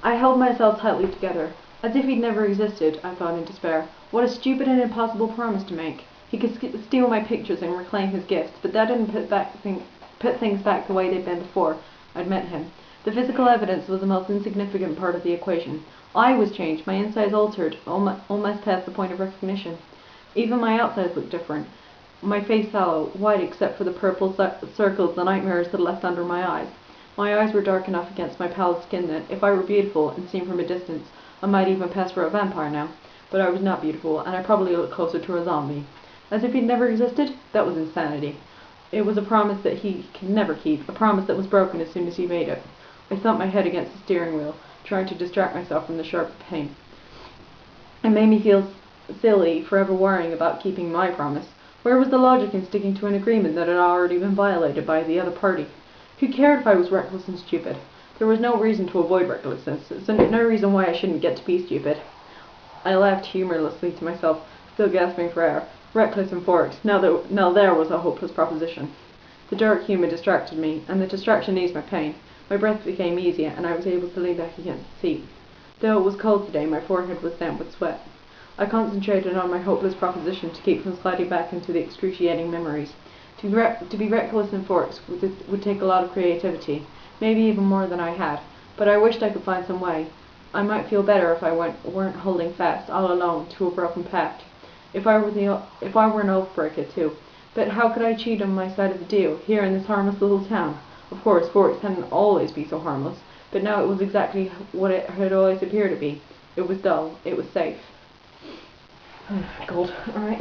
I held myself tightly together. As if he'd never existed, I thought in despair. What a stupid and impossible promise to make. He could steal my pictures and reclaim his gifts, but that didn't put things back the way they'd been before I'd met him. The physical evidence was the most insignificant part of the equation. I was changed, my insides altered, almost past the point of recognition. Even my outsides looked different. My face sallow, white except for the purple circles the nightmares had left under my eyes. My eyes were dark enough against my pallid skin that, if I were beautiful and seen from a distance, I might even pass for a vampire now. But I was not beautiful, and I probably looked closer to a zombie. As if he'd never existed? That was insanity. It was a promise that he could never keep, a promise that was broken as soon as he made it. I thumped my head against the steering wheel, trying to distract myself from the sharp pain. It made me feel silly, forever worrying about keeping my promise. Where was the logic in sticking to an agreement that had already been violated by the other party? Who cared if I was reckless and stupid? There was no reason to avoid recklessness, so no reason why I shouldn't get to be stupid. I laughed humorlessly to myself, still gasping for air. Reckless and forked. Now there was a hopeless proposition. The dark humour distracted me, and the distraction eased my pain. My breath became easier, and I was able to lean back against the seat. Though it was cold today, my forehead was damp with sweat. I concentrated on my hopeless proposition to keep from sliding back into the excruciating memories. To be reckless and forked would take a lot of creativity, maybe even more than I had, but I wished I could find some way. I might feel better if I weren't holding fast, all alone, to a broken pact. If I were an oath breaker too. But how could I cheat on my side of the deal, here in this harmless little town? Of course, forks hadn't always been so harmless, but now it was exactly what it had always appeared to be. It was dull. It was safe. Cold. Alright.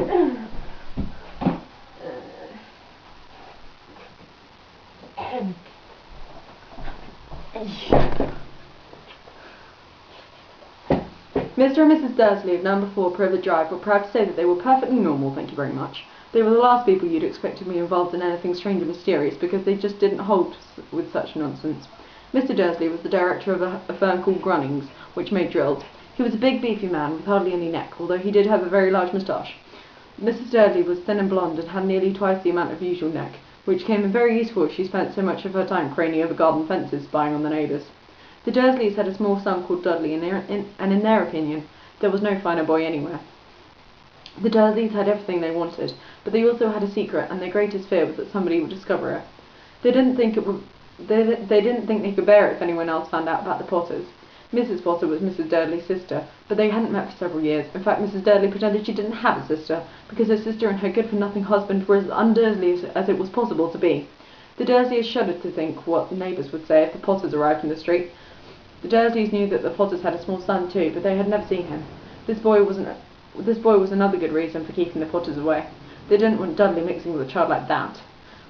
Mr. and Mrs. Dursley of number 4 Privet Drive were proud to say that they were perfectly normal, thank you very much. They were the last people you'd expect to be involved in anything strange and mysterious, because they just didn't hold with such nonsense. Mr. Dursley was the director of a firm called Grunnings, which made drills. He was a big, beefy man with hardly any neck, although he did have a very large moustache. Mrs. Dursley was thin and blonde and had nearly twice the amount of usual neck, which came in very useful as she spent so much of her time craning over garden fences, spying on the neighbours. The Dursleys had a small son called Dudley, and in their opinion, there was no finer boy anywhere. The Dursleys had everything they wanted, but they also had a secret, and their greatest fear was that somebody would discover it. They didn't think they could bear it if anyone else found out about the Potters. Mrs. Potter was Mrs. Dudley's sister, but they hadn't met for several years. In fact, Mrs. Dudley pretended she didn't have a sister, because her sister and her good-for-nothing husband were as un-Dursley as it was possible to be. The Dursleys shuddered to think what neighbours would say if the Potters arrived in the street. The Dursleys knew that the Potters had a small son too, but they had never seen him. This boy was another good reason for keeping the Potters away. They didn't want Dudley mixing with a child like that.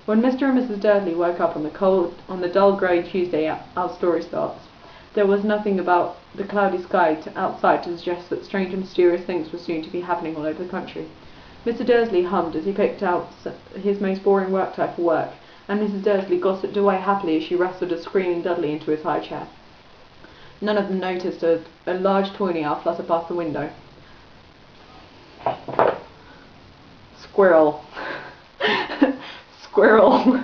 When Mr. and Mrs. Dudley woke up on the dull grey Tuesday our story starts, there was nothing about the cloudy sky outside to suggest that strange and mysterious things were soon to be happening all over the country. Mr. Dursley hummed as he picked out his most boring work type for work, and Mrs. Dursley gossiped away happily as she wrestled a screaming Dudley into his high chair. None of them noticed a large tawny owl flutter past the window. Squirrel. Squirrel.